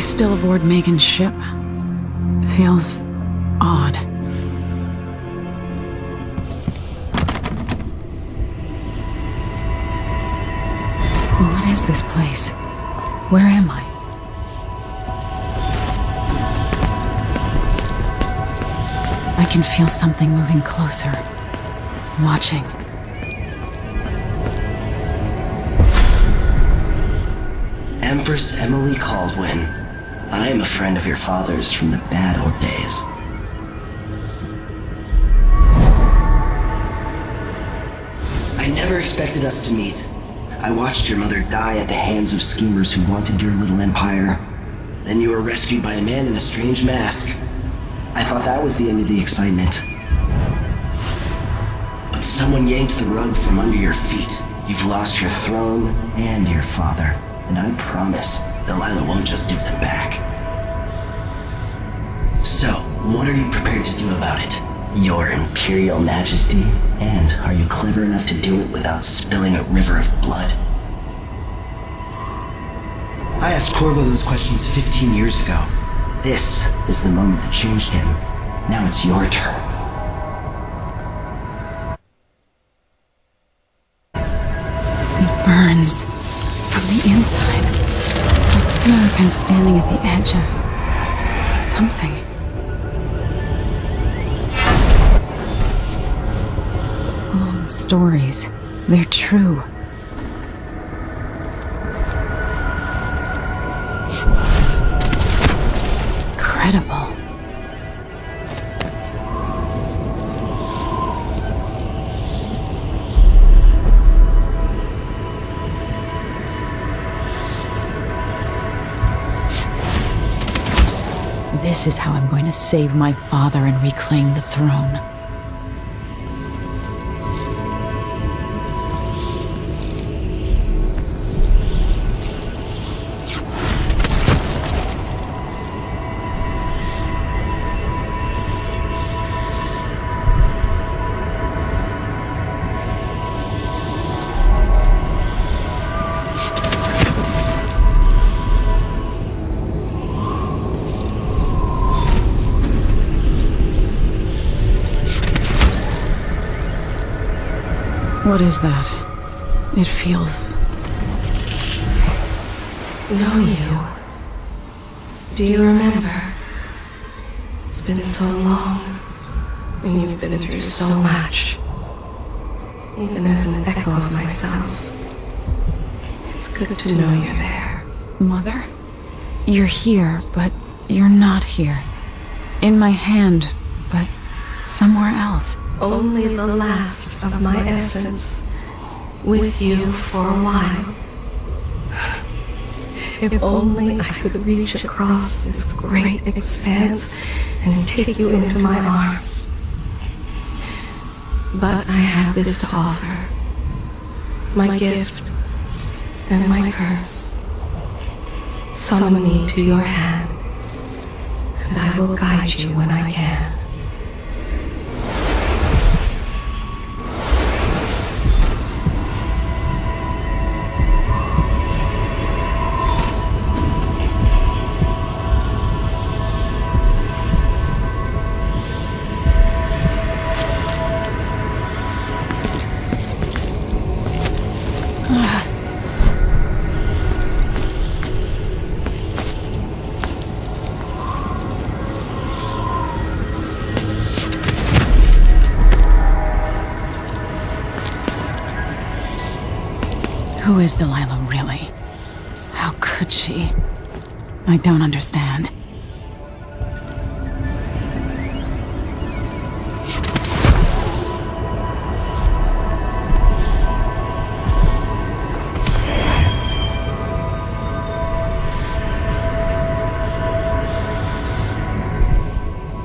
still aboard Megan's ship? Feels odd. What is this place? Where am I? I can feel something moving closer. Watching. Empress Emily Caldwin. I am a friend of your father's from the bad old days. I never expected us to meet. I watched your mother die at the hands of schemers who wanted your little empire. Then you were rescued by a man in a strange mask. I thought that was the end of the excitement. But someone yanked the rug from under your feet. You've lost your throne and your father. And I promise, Delilah won't just give them back. So, what are you prepared to do about it? Your Imperial Majesty? And are you clever enough to do it without spilling a river of blood? I asked Corvo those questions 15 years ago. This is the moment that changed him. Now it's your turn. It burns. From the inside. I feel like I'm standing at the edge of something. All the stories, they're true. Incredible. This is how I'm going to save my father and reclaim the throne. What is that? It feels... Know you. Do you remember? It's been so long, and you've been through so much. Even as an echo of myself, it's good to know you're there. Mother? You're here, but you're not here. In my hand, but somewhere else. Only the last of my essence, with you for a while. If only I could reach across this great expanse and take you into my arms. But I have this to offer. My gift and my curse. Summon me to your hand, and I will guide you when I can. Who is Delilah really? How could she? I don't understand.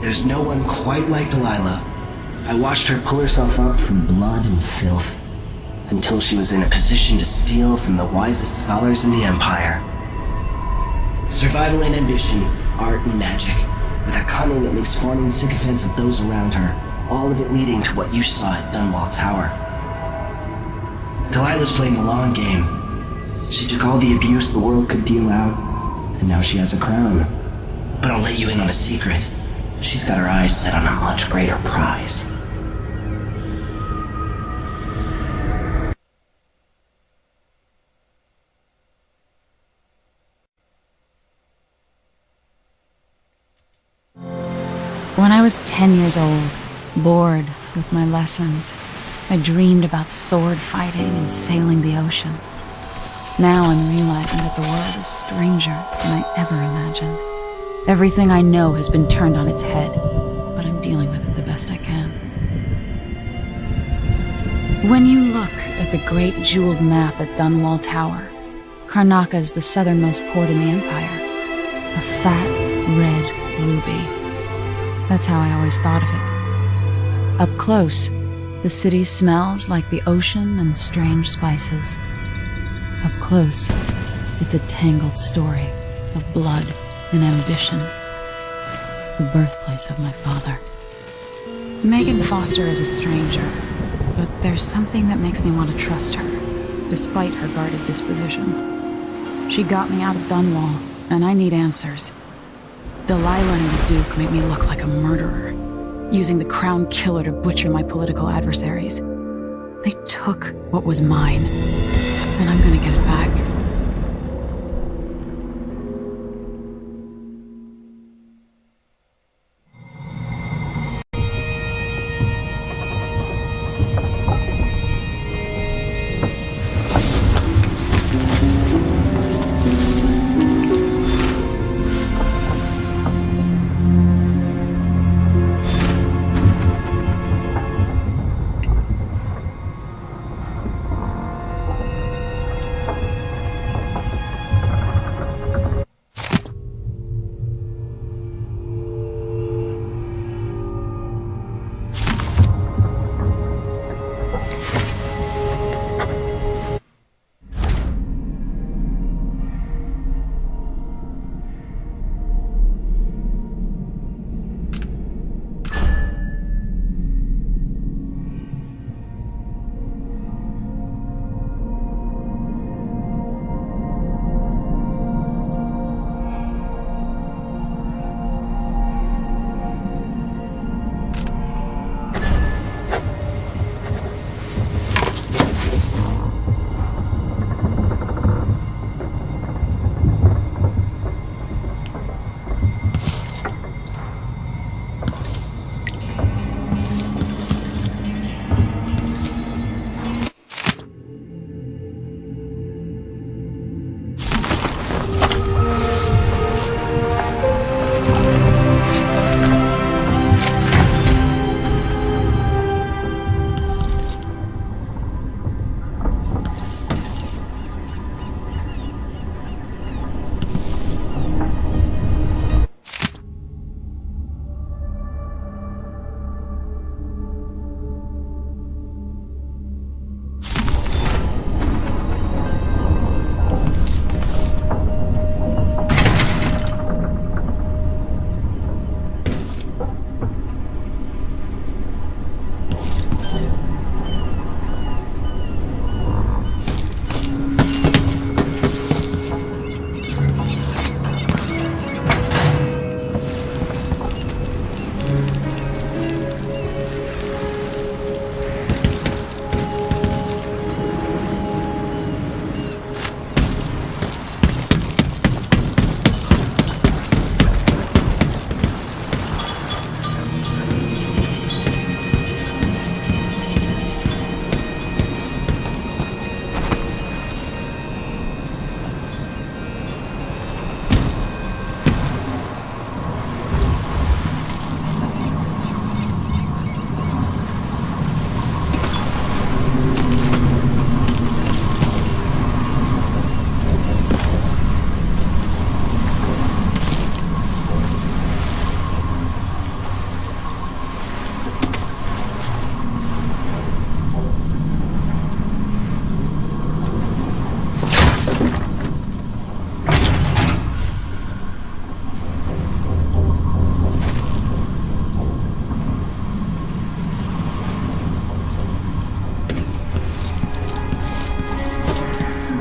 There's no one quite like Delilah. I watched her pull herself up from blood and filth, until she was in a position to steal from the wisest scholars in the Empire. Survival and ambition, art and magic, with a cunning that makes fawning sycophants of those around her, all of it leading to what you saw at Dunwall Tower. Delilah's playing the long game. She took all the abuse the world could deal out, and now she has a crown. But I'll let you in on a secret. She's got her eyes set on a much greater prize. When I was 10 years old, bored with my lessons, I dreamed about sword fighting and sailing the ocean. Now I'm realizing that the world is stranger than I ever imagined. Everything I know has been turned on its head, but I'm dealing with it the best I can. When you look at the great jeweled map at Dunwall Tower, Karnaca is the southernmost port in the Empire. A fat, red ruby. That's how I always thought of it. Up close, the city smells like the ocean and strange spices. Up close, it's a tangled story of blood and ambition. The birthplace of my father. Megan Foster is a stranger, but there's something that makes me want to trust her, despite her guarded disposition. She got me out of Dunwall, and I need answers. Delilah and the Duke made me look like a murderer, using the Crown Killer to butcher my political adversaries. They took what was mine, and I'm gonna get it back.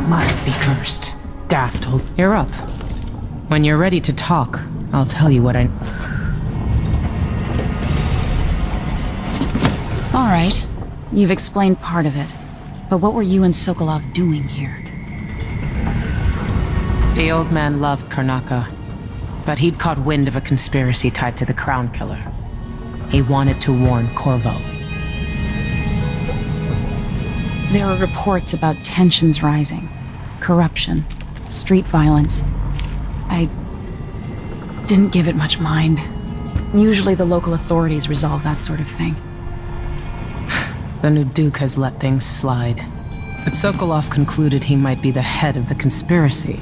Must be cursed. Daft hold. You're up. When you're ready to talk, I'll tell you what I... All right. You've explained part of it. But what were you and Sokolov doing here? The old man loved Karnaka, but he'd caught wind of a conspiracy tied to the Crown Killer. He wanted to warn Corvo. There were reports about tensions rising, corruption, street violence. I didn't give it much mind. Usually the local authorities resolve that sort of thing. The new Duke has let things slide, but Sokolov concluded he might be the head of the conspiracy.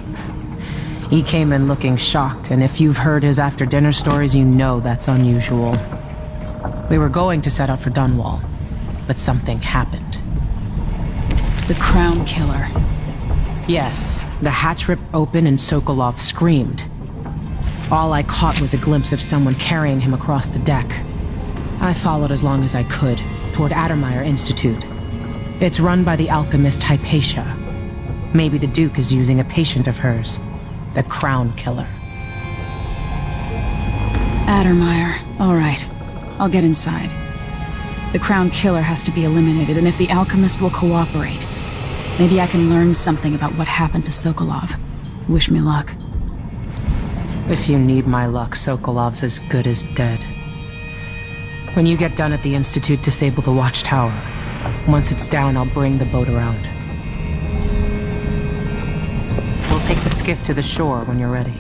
He came in looking shocked, and if you've heard his after-dinner stories, you know that's unusual. We were going to set out for Dunwall, but something happened. The Crown Killer. Yes, the hatch ripped open and Sokolov screamed. All I caught was a glimpse of someone carrying him across the deck. I followed as long as I could, toward Addermeyer Institute. It's run by the alchemist Hypatia. Maybe the Duke is using a patient of hers, the Crown Killer. Addermeyer. All right. I'll get inside. The Crown Killer has to be eliminated, and if the alchemist will cooperate, maybe I can learn something about what happened to Sokolov. Wish me luck. If you need my luck, Sokolov's as good as dead. When you get done at the Institute, disable the watchtower. Once it's down, I'll bring the boat around. We'll take the skiff to the shore when you're ready.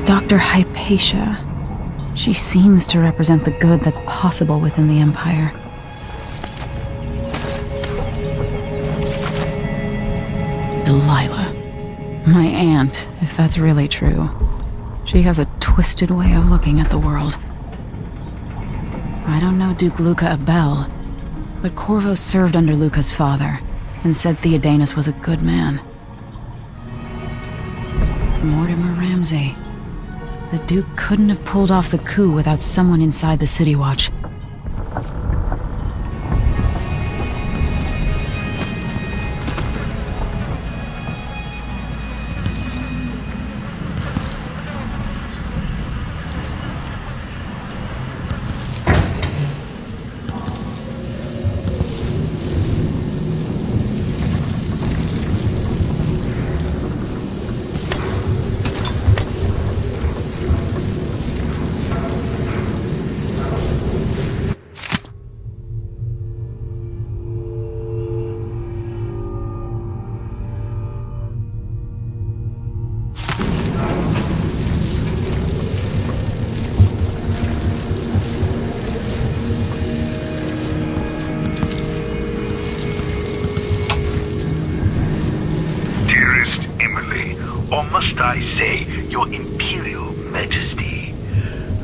Dr. Hypatia. She seems to represent the good that's possible within the Empire. Delilah. My aunt, if that's really true. She has a twisted way of looking at the world. I don't know Duke Luca Abel, but Corvo served under Luca's father and said Theodanus was a good man. Mortimer Ramsay. The Duke couldn't have pulled off the coup without someone inside the City Watch. Or must I say, Your Imperial Majesty?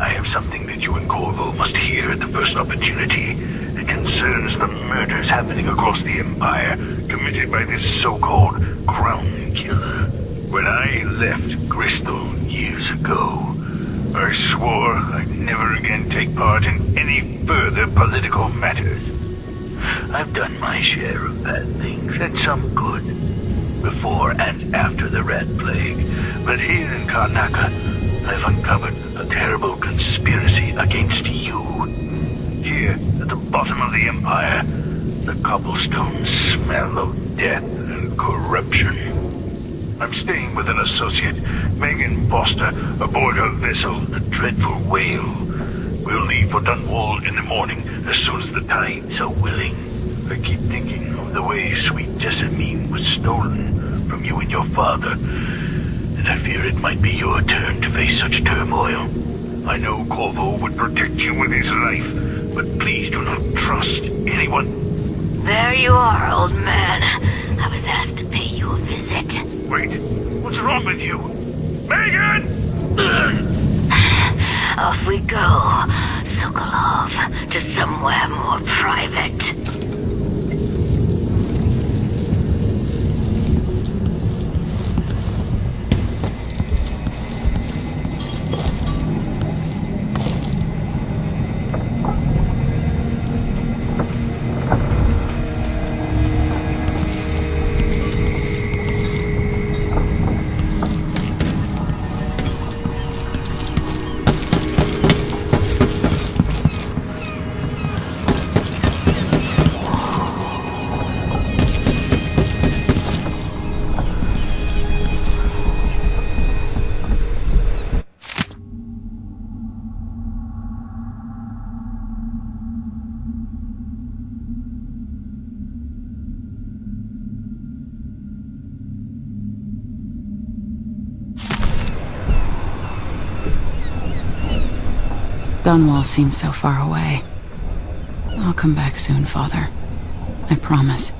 I have something that you and Corvo must hear at the first opportunity. It concerns the murders happening across the Empire, committed by this so-called Crown Killer. When I left Gristol years ago, I swore I'd never again take part in any further political matters. I've done my share of bad things, and some good, before and after the Red Plague. But here in Karnaka, I've uncovered a terrible conspiracy against you. Here, at the bottom of the Empire, the cobblestones smell of death and corruption. I'm staying with an associate, Megan Foster, aboard her vessel, the Dreadful Whale. We'll leave for Dunwall in the morning, as soon as the tides are willing. I keep thinking of the way sweet Jessamine was stolen from you and your father, and I fear it might be your turn to face such turmoil. I know Corvo would protect you with his life, but please do not trust anyone. There you are, old man. I was asked to pay you a visit. Wait, what's wrong with you? Megan! Off we go, Sokolov, to somewhere more private. Dunwall seems so far away. I'll come back soon, Father. I promise.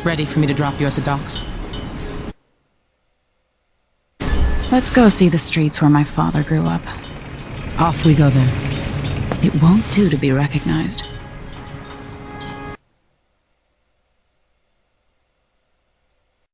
Ready for me to drop you at the docks? Let's go see the streets where my father grew up. Off we go then. It won't do to be recognized.